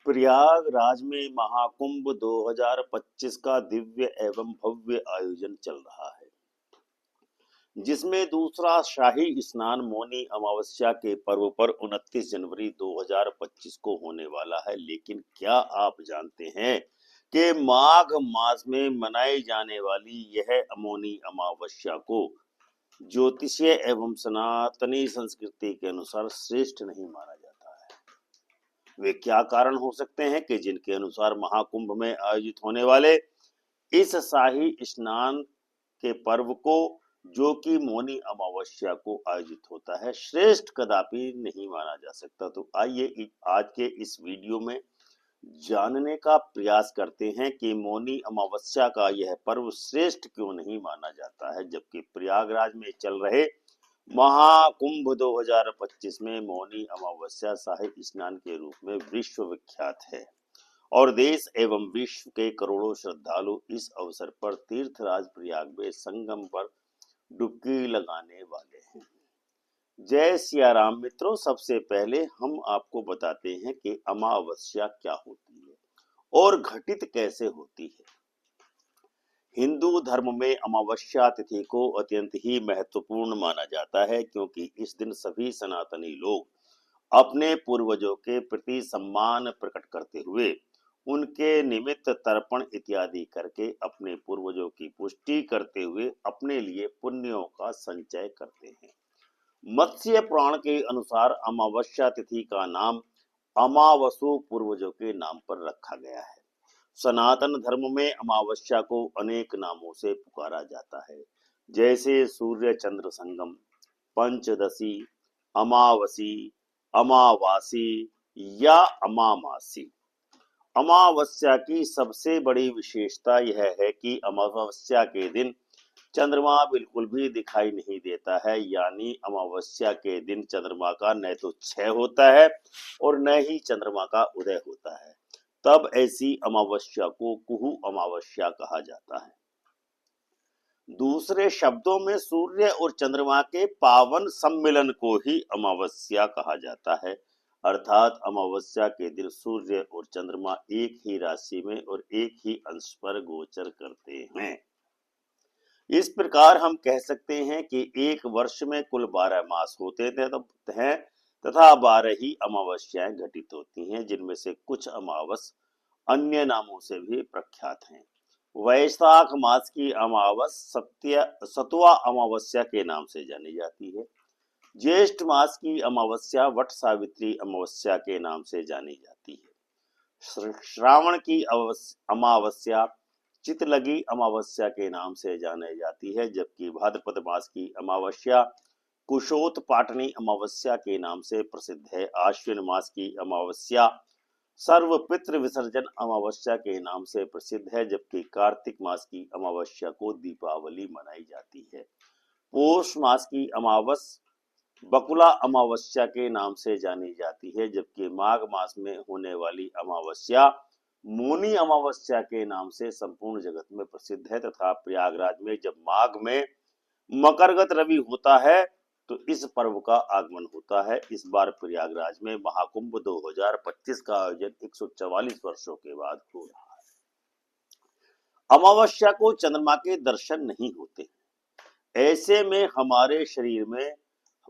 प्रयागराज में महाकुंभ 2025 का दिव्य एवं भव्य आयोजन चल रहा है, जिसमें दूसरा शाही स्नान मौनी अमावस्या के पर्व पर 29 जनवरी 2025 को होने वाला है। लेकिन क्या आप जानते हैं कि माघ मास में मनाई जाने वाली यह मौनी अमावस्या को ज्योतिषीय एवं सनातनी संस्कृति के अनुसार श्रेष्ठ नहीं माना जाता है। वे क्या कारण हो सकते हैं कि जिनके अनुसार महाकुंभ में आयोजित होने वाले इस शाही स्नान के पर्व को, जो कि मौनी अमावस्या को आयोजित होता है, श्रेष्ठ कदापि नहीं माना जा सकता। तो आइए आज के इस वीडियो में जानने का प्रयास करते हैं कि मौनी अमावस्या का यह पर्व श्रेष्ठ क्यों नहीं माना जाता है, जबकि प्रयागराज में चल रहे महाकुंभ 2025 में मौनी अमावस्या शाही स्नान के रूप में विश्व विख्यात है और देश एवं विश्व के करोड़ों श्रद्धालु इस अवसर पर तीर्थराज प्रयाग में संगम पर डुबकी लगाने वाले हैं। जय सिया राम मित्रों, सबसे पहले हम आपको बताते हैं कि अमावस्या क्या होती है और घटित कैसे होती है। हिंदू धर्म में अमावस्या तिथि को अत्यंत ही महत्वपूर्ण माना जाता है, क्योंकि इस दिन सभी सनातनी लोग अपने पूर्वजों के प्रति सम्मान प्रकट करते हुए उनके निमित्त तर्पण इत्यादि करके अपने पूर्वजों की पुष्टि करते हुए अपने लिए पुण्यों का संचय करते हैं। मत्स्य पुराण के अनुसार अमावस्या तिथि का नाम अमावसु पूर्वजों के नाम पर रखा गया है। सनातन धर्म में अमावस्या को अनेक नामों से पुकारा जाता है, जैसे सूर्य चंद्र संगम, पंचदशी, अमावसी, अमावासी या अमामासी। अमावस्या की सबसे बड़ी विशेषता यह है कि अमावस्या के दिन चंद्रमा बिल्कुल भी दिखाई नहीं देता है, यानी अमावस्या के दिन चंद्रमा का न तो क्षय होता है और न ही चंद्रमा का उदय होता है। तब ऐसी अमावस्या को कुहू अमावस्या कहा जाता है। दूसरे शब्दों में सूर्य और चंद्रमा के पावन सम्मिलन को ही अमावस्या कहा जाता है, अर्थात अमावस्या के दिन सूर्य और चंद्रमा एक ही राशि में और एक ही अंश पर गोचर करते हैं। इस प्रकार हम कह सकते हैं कि एक वर्ष में कुल 12 मास होते हैं तथा 12 ही अमावस्याएं घटित होती हैं, जिनमें से कुछ अमावस अन्य नामों से भी प्रख्यात हैं। वैशाख मास की अमावस सतुआ अमावस्या के नाम से जानी जाती है। ज्येष्ठ मास की अमावस्या वट सावित्री अमावस्या के नाम से जानी जाती है। श्रावण की अमावस्या चितलगी अमावस्या के नाम से जानी जाती है, जबकि भाद्रपद मास की अमावस्या कुशोत पाटनी अमावस्या के नाम से प्रसिद्ध है। आश्विन मास की अमावस्या सर्व पितृ विसर्जन अमावस्या के नाम से प्रसिद्ध है, जबकि कार्तिक मास की अमावस्या को दीपावली मनाई जाती है। पौष मास की अमावस बकुला अमावस्या के नाम से जानी जाती है, जबकि माघ मास में होने वाली अमावस्या मौनी अमावस्या के नाम से संपूर्ण जगत में प्रसिद्ध है। तथा प्रयागराज में जब माघ में मकरगत रवि होता है तो इस पर्व का आगमन होता है। इस बार प्रयागराज में महाकुंभ 2025 का आयोजन 144 वर्षों के बाद हो रहा है। अमावस्या को चंद्रमा के दर्शन नहीं होते, ऐसे में हमारे शरीर में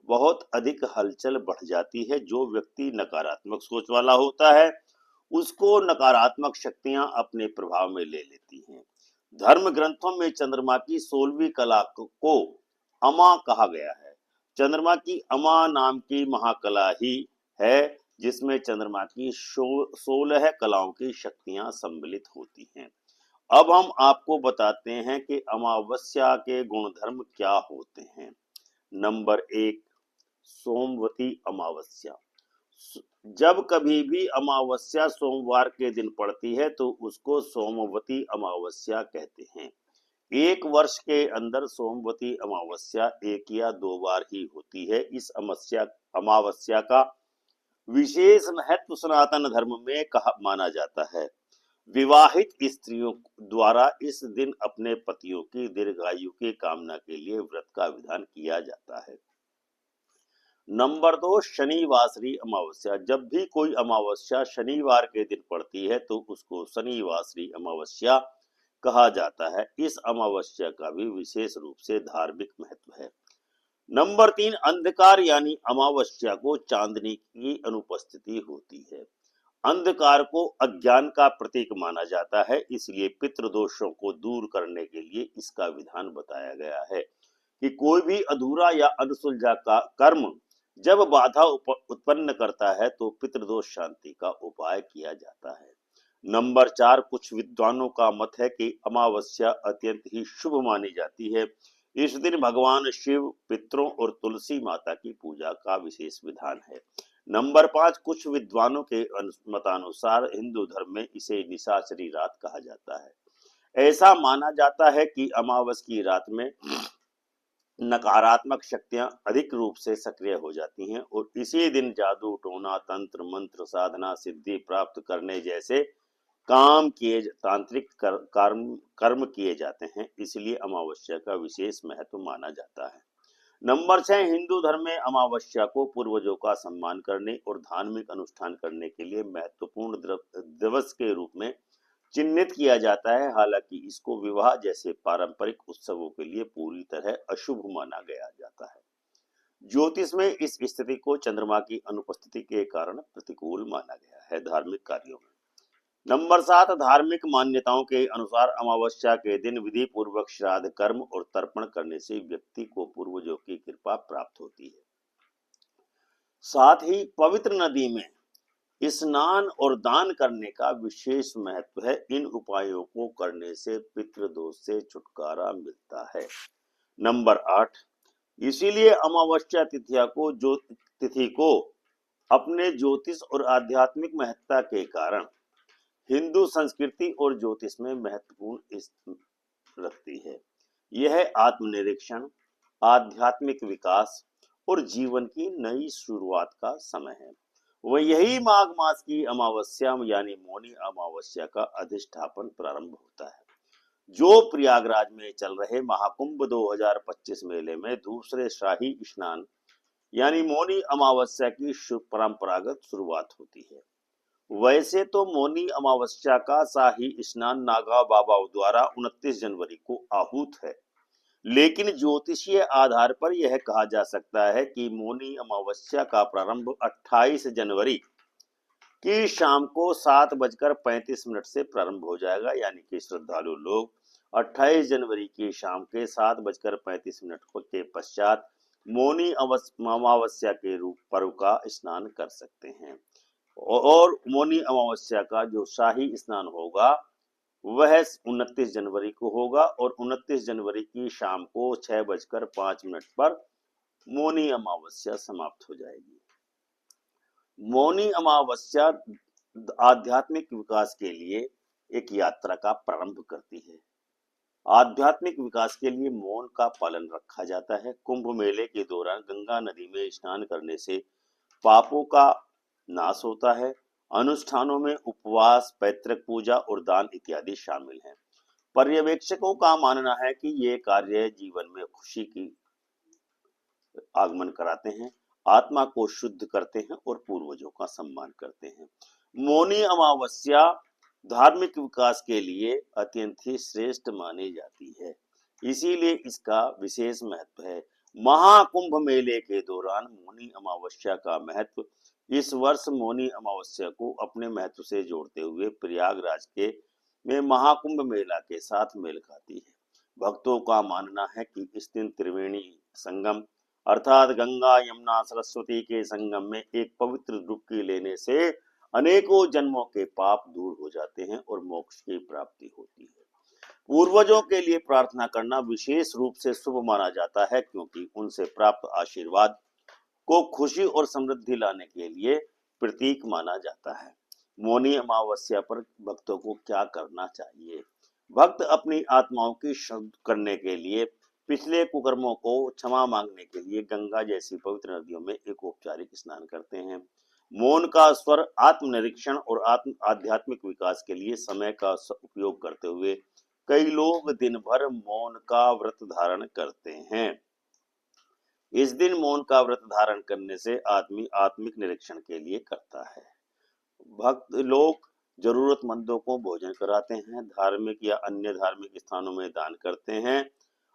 बहुत अधिक हलचल बढ़ जाती है। जो व्यक्ति नकारात्मक सोच वाला होता है उसको नकारात्मक शक्तियां अपने प्रभाव में ले लेती हैं। धर्म ग्रंथों में चंद्रमा की 16वीं कला को अमा कहा गया है। चंद्रमा की अमा नाम की महाकला ही है जिसमें चंद्रमा की 16 कलाओं की शक्तियां सम्मिलित होती हैं। अब हम आपको बताते हैं कि अमावस्या के गुणधर्म क्या होते हैं। नंबर 1, सोमवती अमावस्या। जब कभी भी अमावस्या सोमवार के दिन पड़ती है तो उसको सोमवती अमावस्या कहते हैं। एक वर्ष के अंदर सोमवती अमावस्या 1 या 2 बार ही होती है। इस अमावस्या का विशेष महत्व सनातन धर्म में माना जाता है। विवाहित स्त्रियों द्वारा इस दिन अपने पतियों की दीर्घायु की कामना के लिए व्रत का विधान किया जाता है। नंबर 2, शनिवासरी अमावस्या। जब भी कोई अमावस्या शनिवार के दिन पड़ती है तो उसको शनिवासरी अमावस्या कहा जाता है। इस अमावस्या का भी विशेष रूप से धार्मिक महत्व है। नंबर 3, अंधकार यानी अमावस्या को चांदनी की अनुपस्थिति होती है। अंधकार को अज्ञान का प्रतीक माना जाता है, इसलिए पितृदोषों को दूर करने के लिए इसका विधान बताया गया है कि कोई भी अधूरा या अनसुलझा का कर्म जब बाधा उत्पन्न करता है तो पितृदोष शांति का उपाय किया जाता है। नंबर 4, कुछ विद्वानों का मत है कि अमावस्या अत्यंत ही शुभ मानी जाती है। इस दिन भगवान शिव, पितरों और तुलसी माता की पूजा का विशेष विधान है। नंबर 5, कुछ विद्वानों के मतानुसार हिंदू धर्म में इसे निशाचरी रात कहा जाता है। ऐसा माना जाता है कि अमावस की रात में नकारात्मक शक्तियां अधिक रूप से सक्रिय हो जाती हैं और इसी दिन जादू, टोना, तंत्र, मंत्र, साधना, सिद्धि प्राप्त करने जैसे काम किए तांत्रिक कर्म किए जाते हैं, इसलिए अमावस्या का विशेष महत्व माना जाता है। नंबर 6, हिंदू धर्म में अमावस्या को पूर्वजों का सम्मान करने और धार्मिक अनुष्ठान करने के लिए महत्वपूर्ण दिवस के रूप में चिन्हित किया जाता है। हालांकि इसको विवाह जैसे पारंपरिक उत्सवों के लिए पूरी तरह अशुभ माना गया जाता है। ज्योतिष में इस स्थिति को चंद्रमा की अनुपस्थिति के कारण प्रतिकूल माना गया है धार्मिक कार्यों में। नंबर 7, धार्मिक मान्यताओं के अनुसार अमावस्या के दिन विधि पूर्वक श्राद्ध कर्म और तर्पण करने से व्यक्ति को पूर्वजों की कृपा प्राप्त होती है। साथ ही पवित्र नदी में स्नान और दान करने का विशेष महत्व है। इन उपायों को करने से पितृदोष से छुटकारा मिलता है। नंबर 8, इसीलिए अमावस्या तिथि को अपने ज्योतिष और आध्यात्मिक महत्ता के कारण हिंदू संस्कृति और ज्योतिष में महत्वपूर्ण स्थान रखती है। यह आत्मनिरीक्षण, आध्यात्मिक विकास और जीवन की नई शुरुआत का समय है। वह यही माघ मास की अमावस्या यानी मौनी अमावस्या का अधिष्ठापन प्रारंभ होता है, जो प्रयागराज में चल रहे महाकुंभ 2025 मेले में दूसरे शाही स्नान यानी मौनी अमावस्या की परंपरागत शुरुआत होती है। वैसे तो मौनी अमावस्या का शाही स्नान नागा बाबा द्वारा 29 जनवरी को आहूत है, लेकिन ज्योतिषीय आधार पर यह कहा जा सकता है कि मौनी अमावस्या का प्रारंभ 28 जनवरी की शाम को 7:35 से प्रारंभ हो जाएगा, यानी कि श्रद्धालु लोग 28 जनवरी की शाम के 7:35 के पश्चात मौनी अमावस्या के रूप पर्व का स्नान कर सकते हैं। और मौनी अमावस्या का जो शाही स्नान होगा वह 29 जनवरी को होगा और 29 जनवरी की शाम को 6:05 पर मौनी अमावस्या समाप्त हो जाएगी। मौनी अमावस्या आध्यात्मिक विकास के लिए एक यात्रा का प्रारंभ करती है। आध्यात्मिक विकास के लिए मौन का पालन रखा जाता है। कुंभ मेले के दौरान गंगा नदी में स्नान करने से पापों का नाश होता है। अनुष्ठानों में उपवास, पैतृक पूजा और दान इत्यादि शामिल हैं। पर्यवेक्षकों का मानना है कि ये कार्य जीवन में खुशी की आगमन कराते हैं, आत्मा को शुद्ध करते हैं और पूर्वजों का सम्मान करते हैं। मौनी अमावस्या धार्मिक विकास के लिए अत्यंत ही श्रेष्ठ मानी जाती है, इसीलिए इसका विशेष महत्व है। महाकुंभ मेले के दौरान मौनी अमावस्या का महत्व इस वर्ष मौनी अमावस्या को अपने महत्व से जोड़ते हुए प्रयागराज के में महाकुंभ मेला के साथ मेल खाती है। भक्तों का मानना है कि इस दिन त्रिवेणी संगम अर्थात गंगा, यमुना, सरस्वती के संगम में एक पवित्र डुबकी लेने से अनेकों जन्मों के पाप दूर हो जाते हैं और मोक्ष की प्राप्ति होती है। पूर्वजों के लिए प्रार्थना करना विशेष रूप से शुभ माना जाता है, क्योंकि उनसे प्राप्त आशीर्वाद को खुशी और समृद्धि लाने के लिए प्रतीक माना जाता है। मौनी अमावस्या पर भक्तों को क्या करना चाहिए? भक्त अपनी आत्माओं की शुद्ध करने के लिए, पिछले कुकर्मों को क्षमा मांगने के लिए गंगा जैसी पवित्र नदियों में एक औपचारिक स्नान करते हैं। मौन का स्वर आत्मनिरीक्षण और आध्यात्मिक विकास के लिए समय का उपयोग करते हुए कई लोग दिन भर मौन का व्रत धारण करते हैं। इस दिन मौन का व्रत धारण करने से आदमी आत्मिक निरीक्षण के लिए करता है। भक्त लोग जरूरतमंदों को भोजन कराते हैं, धार्मिक या अन्य धार्मिक स्थानों में दान करते हैं,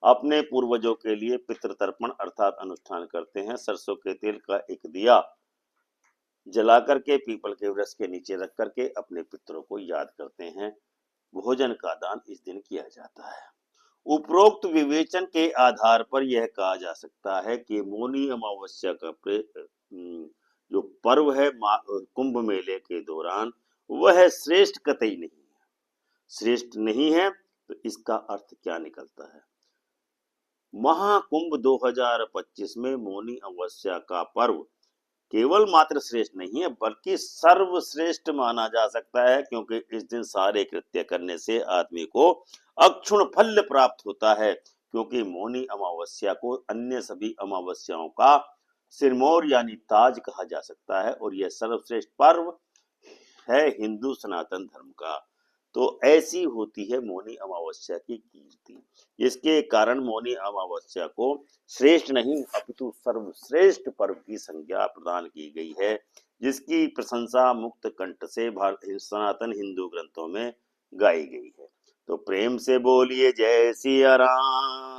अपने पूर्वजों के लिए पितृतर्पण अर्थात अनुष्ठान करते हैं, सरसों के तेल का एक दिया जला करके पीपल के वृक्ष के नीचे रख करके अपने पितरों को याद करते हैं। भोजन का दान इस दिन किया जाता है। उपरोक्त विवेचन के आधार पर यह कहा जा सकता है कि मौनी अमावस्या का जो पर्व है कुंभ मेले के दौरान वह श्रेष्ठ कतई नहीं है। श्रेष्ठ नहीं है तो इसका अर्थ क्या निकलता है? महाकुंभ 2025 में मौनी अमावस्या का पर्व केवल मात्र श्रेष्ठ नहीं है बल्कि सर्वश्रेष्ठ माना जा सकता है, क्योंकि इस दिन सारे कृत्य करने से आदमी को अक्षुण फल प्राप्त होता है। क्योंकि मौनी अमावस्या को अन्य सभी अमावस्याओं का सिरमौर यानी ताज कहा जा सकता है और यह सर्वश्रेष्ठ पर्व है हिंदू सनातन धर्म का। तो ऐसी होती है मौनी अमावस्या की कीर्ति। इसके कारण मौनी अमावस्या को श्रेष्ठ नहीं अपितु सर्वश्रेष्ठ पर्व की संज्ञा प्रदान की गई है, जिसकी प्रशंसा मुक्त कंठ से सनातन हिंदू ग्रंथों में गाई गई है। तो प्रेम से बोलिए जय सिया राम।